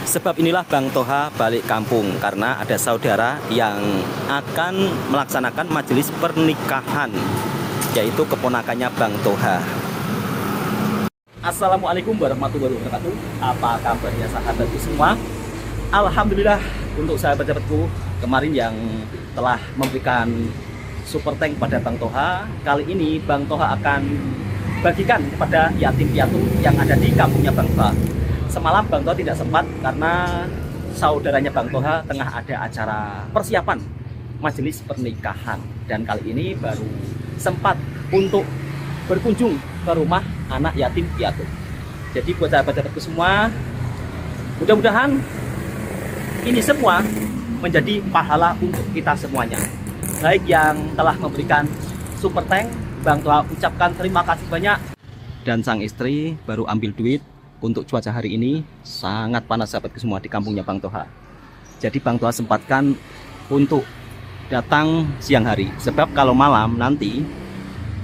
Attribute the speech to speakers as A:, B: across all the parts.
A: Sebab inilah Bang Toha balik kampung karena ada saudara yang akan melaksanakan majelis pernikahan, yaitu keponakannya Bang Toha. Assalamualaikum warahmatullahi wabarakatuh. Apa kabarnya sahabatku semua? Alhamdulillah untuk sahabat-sahabatku kemarin yang telah memberikan super tank pada Bang Toha. Kali ini Bang Toha akan bagikan kepada yatim piatu yang ada di kampungnya Bang Toha. Semalam Bang Toha tidak sempat karena saudaranya Bang Toha tengah ada acara persiapan majelis pernikahan, dan kali ini baru sempat untuk berkunjung ke rumah anak yatim piatu. Jadi buat sahabat-sahabatku semua, mudah-mudahan ini semua menjadi pahala untuk kita semuanya. Baik yang telah memberikan super tank, Bang Toha ucapkan terima kasih banyak. Dan sang istri baru ambil duit untuk cuaca hari ini sangat panas sahabatku semua di kampungnya Bang Toha. Jadi Bang Toha sempatkan untuk datang siang hari, sebab kalau malam nanti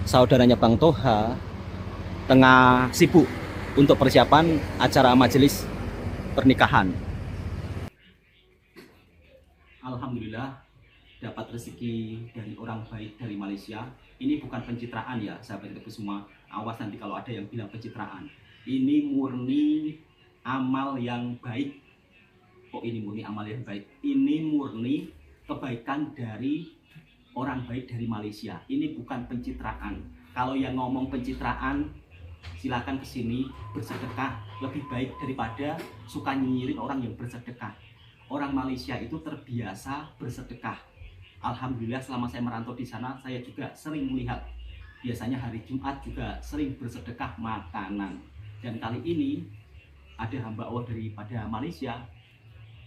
A: saudaranya Bang Toha tengah sibuk untuk persiapan acara majelis pernikahan. Alhamdulillah dapat rezeki dari orang baik dari Malaysia. Ini bukan pencitraan ya sahabat-sahabatku semua. Awas nanti kalau ada yang bilang pencitraan. Ini murni amal yang baik. Kok ini murni amal yang baik? Ini murni kebaikan dari orang baik dari Malaysia. Ini bukan pencitraan. Kalau yang ngomong pencitraan, silakan kesini bersedekah. Lebih baik daripada suka nyinyirin orang yang bersedekah. Orang Malaysia itu terbiasa bersedekah. Alhamdulillah selama saya merantau di sana, saya juga sering melihat. Biasanya hari Jumat juga sering bersedekah makanan. Dan kali ini ada hamba Allah daripada Malaysia.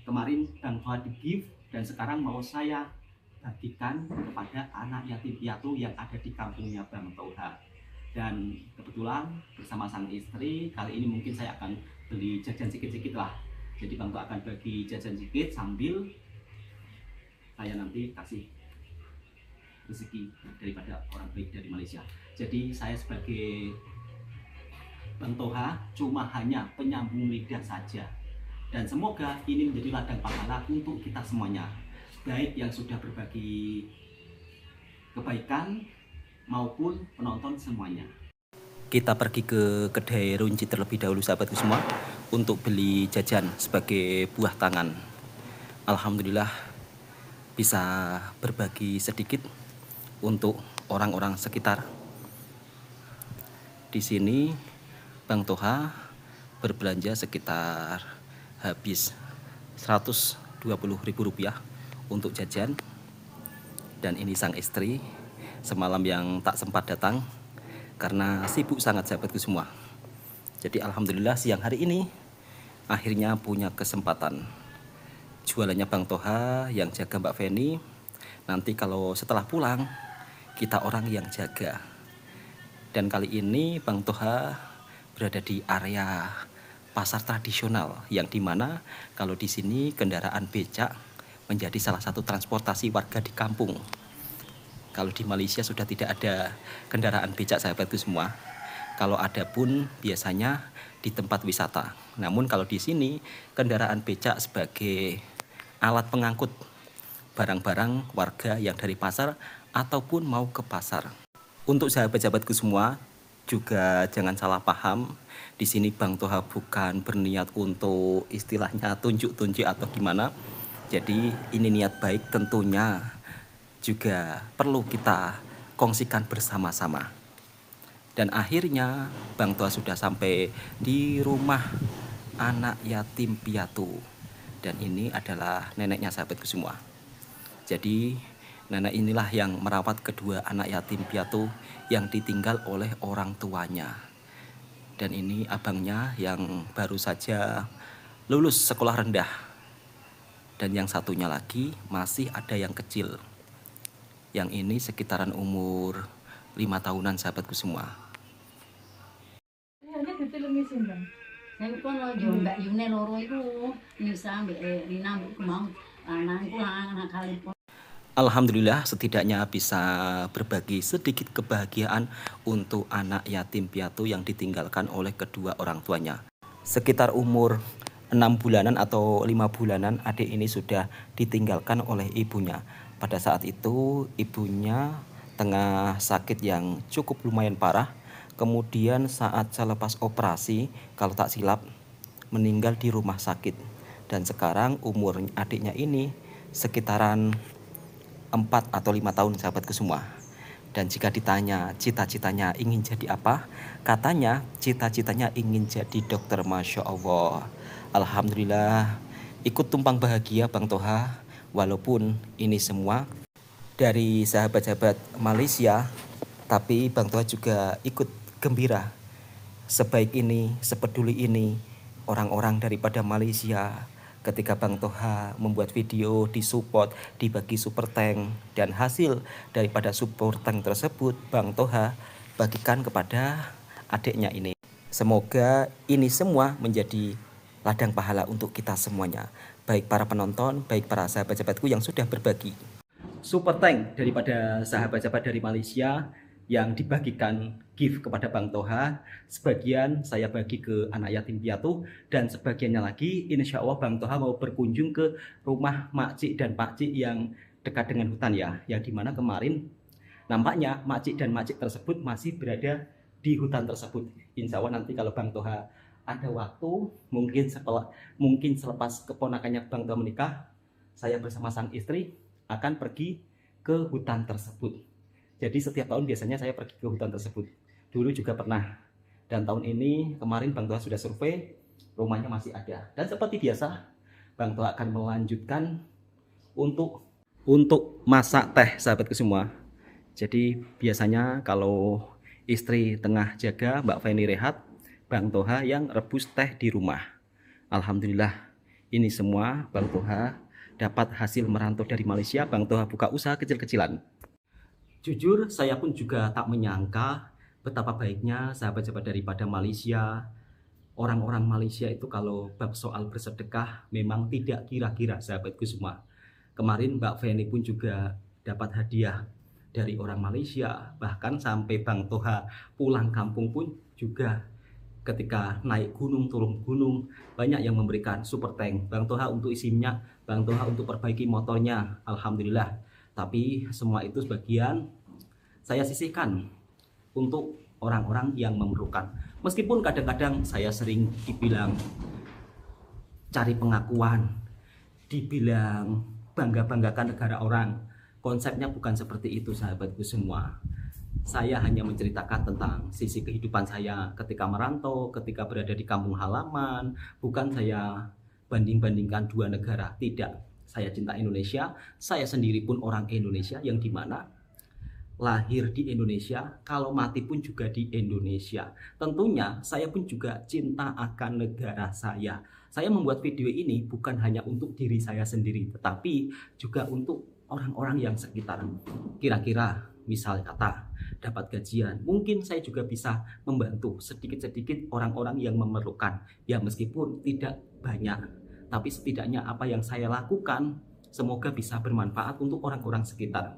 A: Kemarin Bang Toha di gift, dan sekarang mau saya bagikan kepada anak yatim piatu yang ada di kampungnya Bang Toha. Dan kebetulan bersama sang istri, kali ini mungkin saya akan beli jajan sedikit-sedikit lah. Jadi Bang Toha akan bagi jajan sedikit sambil saya nanti kasih rezeki daripada orang baik dari Malaysia. Jadi saya sebagai Bang Toha cuma hanya penyambung lidah saja. Dan semoga ini menjadi ladang pahala untuk kita semuanya, baik yang sudah berbagi kebaikan maupun penonton semuanya. Kita pergi ke kedai Runci terlebih dahulu sahabatku semua untuk beli jajan sebagai buah tangan. Alhamdulillah bisa berbagi sedikit untuk orang-orang sekitar. Di sini Bang Toha berbelanja sekitar habis Rp120.000 untuk jajan. Dan ini sang istri semalam yang tak sempat datang karena sibuk sangat sahabatku semua. Jadi alhamdulillah siang hari ini akhirnya punya kesempatan. Jualannya Bang Toha yang jaga Mbak Feni. Nanti kalau setelah pulang kita orang yang jaga. Dan kali ini Bang Toha berada di area pasar tradisional, yang dimana kalau di sini kendaraan becak menjadi salah satu transportasi warga di kampung. Kalau di Malaysia sudah tidak ada kendaraan becak sahabatku semua. Kalau ada pun biasanya di tempat wisata. Namun kalau di sini kendaraan becak sebagai alat pengangkut barang-barang warga yang dari pasar ataupun mau ke pasar. Untuk sahabat-sahabatku semua juga jangan salah paham. Di sini Bang Toha bukan berniat untuk istilahnya tunjuk-tunjuk atau gimana. Jadi ini niat baik tentunya juga perlu kita kongsikan bersama-sama. Dan akhirnya Bang Toha sudah sampai di rumah anak yatim piatu. Dan ini adalah neneknya sahabatku semua. Jadi nenek inilah yang merawat kedua anak yatim piatu yang ditinggal oleh orang tuanya. Dan ini abangnya yang baru saja lulus sekolah rendah. Dan yang satunya lagi masih ada yang kecil. Yang ini sekitaran umur 5 tahunan sahabatku semua.
B: Saya pun jual mbak Yune loro itu Nisa mbak Rina mbak Kemang anakku anak kali pun.
A: Alhamdulillah setidaknya bisa berbagi sedikit kebahagiaan untuk anak yatim piatu yang ditinggalkan oleh kedua orang tuanya. Sekitar umur 6 bulanan atau 5 bulanan adik ini sudah ditinggalkan oleh ibunya. Pada saat itu ibunya tengah sakit yang cukup lumayan parah. Kemudian saat selepas operasi, kalau tak silap, meninggal di rumah sakit. Dan sekarang umur adiknya ini sekitaran 4 atau 5 tahun sahabatku semua. Dan jika ditanya cita-citanya ingin jadi apa, katanya cita-citanya ingin jadi dokter. Masya Allah. Alhamdulillah, ikut tumpang bahagia Bang Toha. Walaupun ini semua dari sahabat-sahabat Malaysia, tapi Bang Toha juga ikut gembira. Sebaik ini, sepeduli ini orang-orang daripada Malaysia ketika Bang Toha membuat video disupport, dibagi super tank, dan hasil daripada super tank tersebut Bang Toha bagikan kepada adiknya ini. Semoga ini semua menjadi ladang pahala untuk kita semuanya, baik para penonton, baik para sahabat-sahabatku yang sudah berbagi. Super tank daripada sahabat-sahabat dari Malaysia yang dibagikan gift kepada Bang Toha, sebagian saya bagi ke anak yatim piatu, dan sebagiannya lagi insya Allah Bang Toha mau berkunjung ke rumah makcik dan pakcik yang dekat dengan hutan ya, yang dimana kemarin nampaknya makcik dan makcik tersebut masih berada di hutan tersebut. Insya Allah nanti kalau Bang Toha ada waktu, mungkin selepas keponakannya Bang Toha menikah, saya bersama sang istri akan pergi ke hutan tersebut. Jadi setiap tahun biasanya saya pergi ke hutan tersebut. Dulu juga pernah. Dan tahun ini kemarin Bang Toha sudah survei, rumahnya masih ada. Dan seperti biasa, Bang Toha akan melanjutkan untuk masak teh sahabatku semua. Jadi biasanya kalau istri tengah jaga, Mbak Feni rehat, Bang Toha yang rebus teh di rumah. Alhamdulillah, ini semua Bang Toha dapat hasil merantau dari Malaysia. Bang Toha buka usaha kecil-kecilan. Jujur, saya pun juga tak menyangka betapa baiknya sahabat-sahabat daripada Malaysia. Orang-orang Malaysia itu kalau bab soal bersedekah memang tidak kira-kira sahabatku semua. Kemarin Mbak Feni pun juga dapat hadiah dari orang Malaysia. Bahkan sampai Bang Toha pulang kampung pun juga ketika naik gunung, turun gunung, banyak yang memberikan super tank. Bang Toha untuk isi minyak, Bang Toha untuk perbaiki motornya. Alhamdulillah. Tapi semua itu sebagian saya sisihkan untuk orang-orang yang memerlukan. Meskipun kadang-kadang saya sering dibilang cari pengakuan, dibilang bangga-banggakan negara orang. Konsepnya bukan seperti itu sahabatku semua. Saya hanya menceritakan tentang sisi kehidupan saya ketika merantau, ketika berada di kampung halaman. Bukan saya banding-bandingkan dua negara, tidak. Saya cinta Indonesia, saya sendiri pun orang Indonesia yang dimana lahir di Indonesia, kalau mati pun juga di Indonesia. Tentunya saya pun juga cinta akan negara saya. Saya membuat video ini bukan hanya untuk diri saya sendiri, tetapi juga untuk orang-orang yang sekitar. Kira-kira misal kata dapat gajian, mungkin saya juga bisa membantu sedikit-sedikit orang-orang yang memerlukan. Ya meskipun tidak banyak, tapi setidaknya apa yang saya lakukan semoga bisa bermanfaat untuk orang-orang sekitar.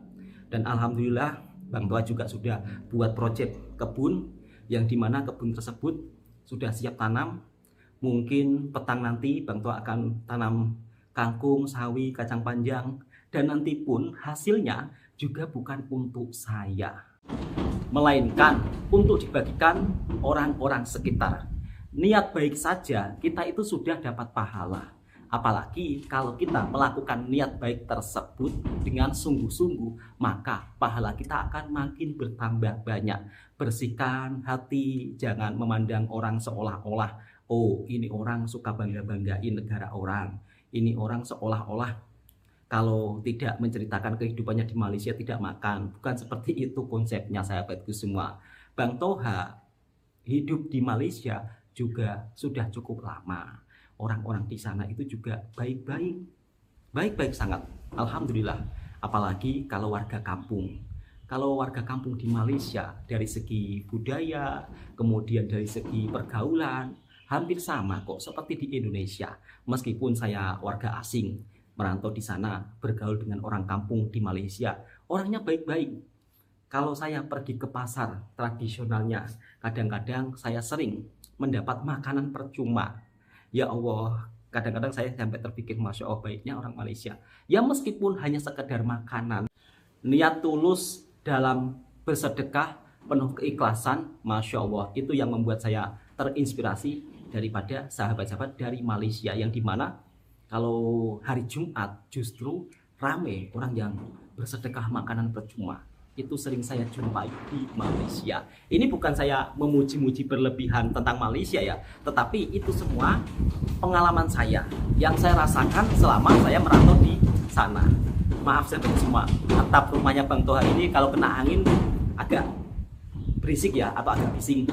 A: Dan alhamdulillah Bang Toha juga sudah buat proyek kebun, yang dimana kebun tersebut sudah siap tanam. Mungkin petang nanti Bang Toha akan tanam kangkung, sawi, kacang panjang. Dan nanti pun hasilnya juga bukan untuk saya, melainkan untuk dibagikan orang-orang sekitar. Niat baik saja kita itu sudah dapat pahala. Apalagi kalau kita melakukan niat baik tersebut dengan sungguh-sungguh, maka pahala kita akan makin bertambah banyak. Bersihkan hati, jangan memandang orang seolah-olah, oh ini orang suka bangga-banggain negara orang. Ini orang seolah-olah kalau tidak menceritakan kehidupannya di Malaysia tidak makan. Bukan seperti itu konsepnya sahabatku semua. Bang Toha hidup di Malaysia juga sudah cukup lama. Orang-orang di sana itu juga baik-baik sangat. Alhamdulillah. Apalagi kalau warga kampung. Kalau warga kampung di Malaysia dari segi budaya, kemudian dari segi pergaulan, hampir sama kok seperti di Indonesia. Meskipun saya warga asing, merantau di sana, bergaul dengan orang kampung di Malaysia, orangnya baik-baik. Kalau saya pergi ke pasar tradisionalnya, kadang-kadang saya sering mendapat makanan percuma. Ya Allah, Kadang-kadang saya sampai terpikir, Masya Allah baiknya orang Malaysia. Ya meskipun hanya sekedar makanan, niat tulus dalam bersedekah, penuh keikhlasan, Masya Allah, itu yang membuat saya terinspirasi daripada sahabat-sahabat dari Malaysia, yang dimana kalau hari Jumat justru rame orang yang bersedekah makanan percuma. Itu sering saya jumpai di Malaysia. Ini bukan saya memuji-muji berlebihan tentang Malaysia ya, tetapi itu semua pengalaman saya yang saya rasakan selama saya merantau di sana. Maaf sahabat semua, atap rumahnya Bang Toha ini kalau kena angin agak berisik ya, atau agak bising.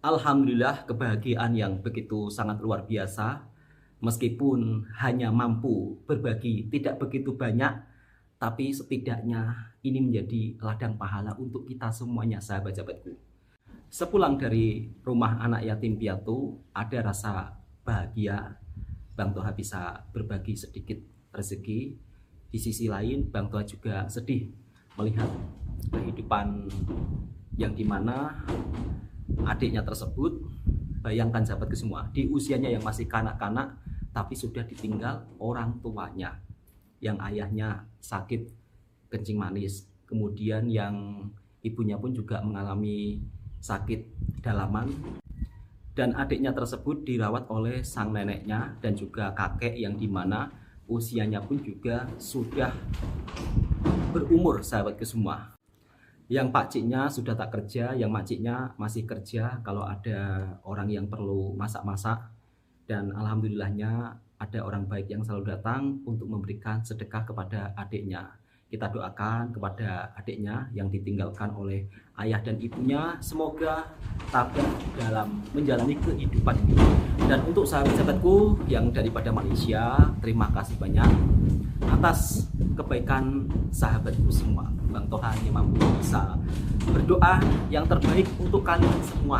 A: Alhamdulillah, kebahagiaan yang begitu sangat luar biasa. Meskipun hanya mampu berbagi tidak begitu banyak, tapi setidaknya ini menjadi ladang pahala untuk kita semuanya, sahabat-sahabatku. Sepulang dari rumah anak yatim piatu, ada rasa bahagia Bang Toha bisa berbagi sedikit rezeki. Di sisi lain, Bang Toha juga sedih melihat kehidupan yang dimana adiknya tersebut, bayangkan sahabatku semua, di usianya yang masih kanak-kanak, tapi sudah ditinggal orang tuanya, yang ayahnya sakit kencing manis, kemudian yang ibunya pun juga mengalami sakit dalaman, dan adiknya tersebut dirawat oleh sang neneknya dan juga kakek yang dimana usianya pun juga sudah berumur, sahabatku semua. Yang pakciknya sudah tak kerja, yang makciknya masih kerja kalau ada orang yang perlu masak-masak. Dan alhamdulillahnya ada orang baik yang selalu datang untuk memberikan sedekah kepada adiknya. Kita doakan kepada adiknya yang ditinggalkan oleh ayah dan ibunya, semoga tabah dalam menjalani kehidupan ini. Dan untuk sahabat-sahabatku yang daripada Malaysia, terima kasih banyak atas kebaikan sahabatku semua. Bang Toha hanya mampu bisa berdoa yang terbaik untuk kalian semua.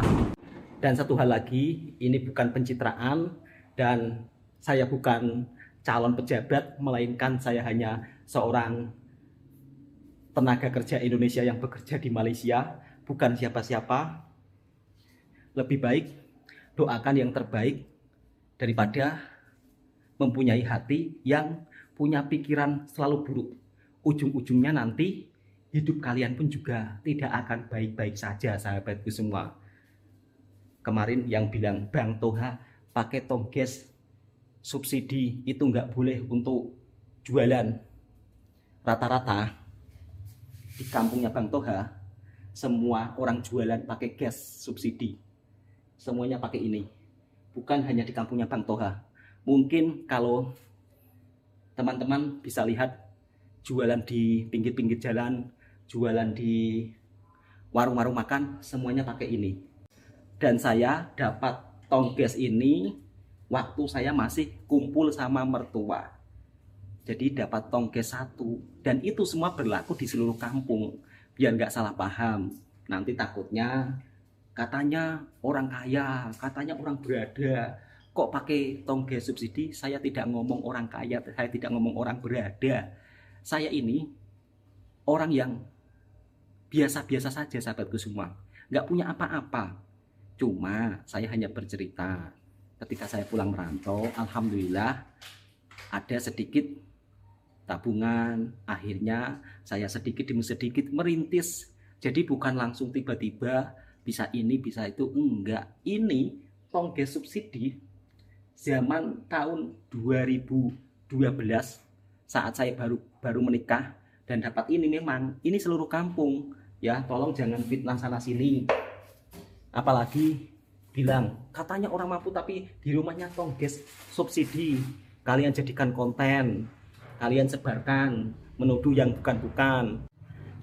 A: Dan satu hal lagi, ini bukan pencitraan dan saya bukan calon pejabat, melainkan saya hanya seorang tenaga kerja Indonesia yang bekerja di Malaysia, bukan siapa-siapa. Lebih baik doakan yang terbaik daripada mempunyai hati yang punya pikiran selalu buruk. Ujung-ujungnya nanti hidup kalian pun juga tidak akan baik-baik saja, sahabatku semua. Kemarin yang bilang Bang Toha pakai tongges subsidi itu nggak boleh untuk jualan. Rata-rata di kampungnya Bang Toha semua orang jualan pakai gas subsidi, semuanya pakai ini. Bukan hanya di kampungnya Bang Toha, mungkin kalau teman-teman bisa lihat jualan di pinggir-pinggir jalan, jualan di warung-warung makan, semuanya pakai ini. Dan saya dapat tongges ini waktu saya masih kumpul sama mertua. Jadi dapat tongges satu, dan itu semua berlaku di seluruh kampung. Biar nggak salah paham, nanti takutnya katanya orang kaya, katanya orang berada, kok pakai tongges subsidi. Saya tidak ngomong orang kaya, saya tidak ngomong orang berada. Saya ini orang yang biasa-biasa saja, sahabatku semua, nggak punya apa-apa. Cuma saya hanya bercerita ketika saya pulang merantau, alhamdulillah ada sedikit tabungan. Akhirnya saya sedikit demi sedikit merintis. Jadi bukan langsung tiba-tiba bisa ini bisa itu, enggak. Ini tongges subsidi zaman tahun 2012 saat saya baru menikah dan dapat ini. Memang ini seluruh kampung ya, tolong jangan fitnah sana sini. Apalagi bilang katanya orang mampu tapi di rumahnya tongges subsidi. Kalian jadikan konten, kalian sebarkan, menuduh yang bukan-bukan.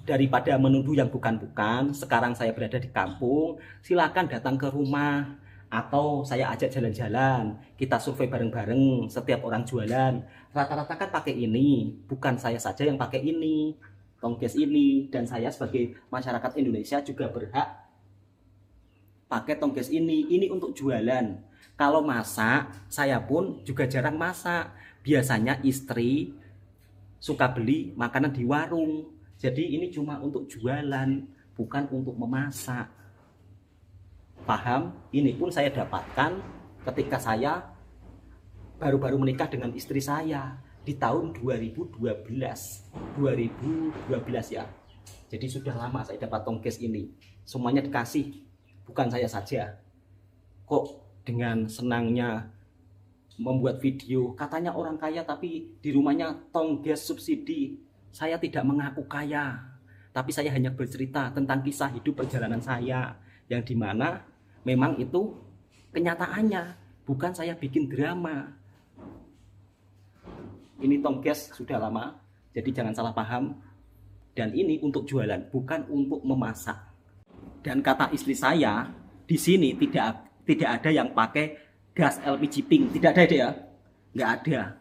A: Daripada menuduh yang bukan-bukan, sekarang saya berada di kampung, silakan datang ke rumah atau saya ajak jalan-jalan, kita survei bareng-bareng. Setiap orang jualan rata-rata kan pakai ini, bukan saya saja yang pakai ini, tongges ini. Dan saya sebagai masyarakat Indonesia juga berhak pakai tongges ini untuk jualan. Kalau masak, saya pun juga jarang masak. Biasanya istri suka beli makanan di warung. Jadi ini cuma untuk jualan, bukan untuk memasak. Paham? Ini pun saya dapatkan ketika saya baru-baru menikah dengan istri saya di tahun 2012 ya. Jadi sudah lama saya dapat tongkes ini. Semuanya dikasih, bukan saya saja. Kok dengan senangnya membuat video, katanya orang kaya tapi di rumahnya tongges subsidi. Saya tidak mengaku kaya, tapi saya hanya bercerita tentang kisah hidup perjalanan saya, yang dimana memang itu kenyataannya, bukan saya bikin drama. Ini tongges sudah lama, jadi jangan salah paham. Dan ini untuk jualan, bukan untuk memasak. Dan kata istri saya, di sini tidak ada yang pakai gas LPG pink, tidak ada ya, nggak ada.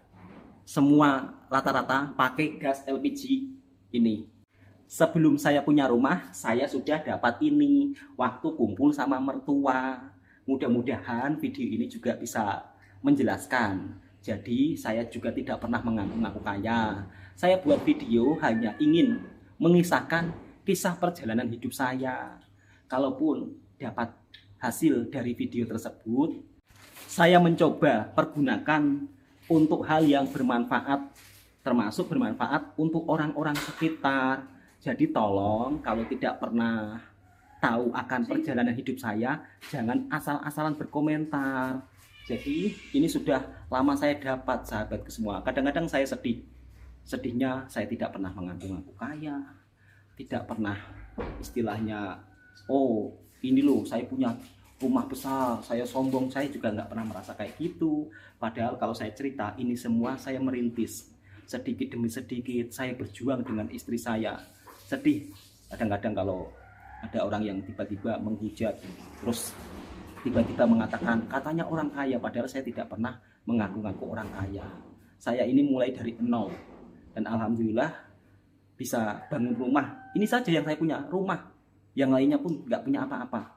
A: Semua rata-rata pakai gas LPG ini. Sebelum saya punya rumah, saya sudah dapat ini waktu kumpul sama mertua. Mudah-mudahan video ini juga bisa menjelaskan. Jadi saya juga tidak pernah mengaku kaya. Saya buat video hanya ingin mengisahkan kisah perjalanan hidup saya. Kalaupun dapat hasil dari video tersebut, saya mencoba pergunakan untuk hal yang bermanfaat, termasuk bermanfaat untuk orang-orang sekitar. Jadi tolong kalau tidak pernah tahu akan perjalanan hidup saya, jangan asal-asalan berkomentar. Jadi ini sudah lama saya dapat, sahabatku semua. Kadang-kadang saya sedih. Sedihnya saya tidak pernah mengaku-ngaku kaya, tidak pernah istilahnya, oh ini loh saya punya rumah besar, saya sombong. Saya juga nggak pernah merasa kayak gitu. Padahal kalau saya cerita ini semua saya merintis, sedikit demi sedikit saya berjuang dengan istri saya. Sedih kadang-kadang kalau ada orang yang tiba-tiba menghujat, terus tiba-tiba mengatakan katanya orang kaya, padahal saya tidak pernah mengaku-ngaku orang kaya. Saya ini mulai dari nol, dan alhamdulillah bisa bangun rumah. Ini saja yang saya punya, rumah. Yang lainnya pun nggak punya apa-apa.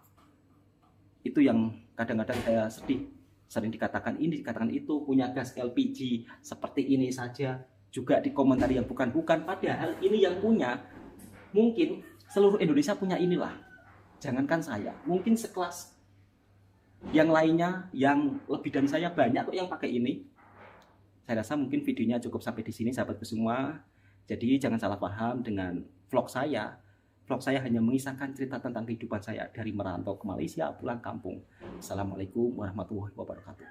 A: Itu yang kadang-kadang saya sedih. Sering dikatakan ini, dikatakan itu, punya gas LPG seperti ini saja. Juga di komentar yang bukan-bukan, padahal ini yang punya. Mungkin seluruh Indonesia punya inilah. Jangankan saya, mungkin sekelas yang lainnya yang lebih dari saya banyak kok yang pakai ini. Saya rasa mungkin videonya cukup sampai di sini, sahabatku semua. Jadi jangan salah paham dengan vlog saya. Vlog saya hanya mengisahkan cerita tentang kehidupan saya dari merantau ke Malaysia, pulang kampung. Assalamualaikum warahmatullahi wabarakatuh.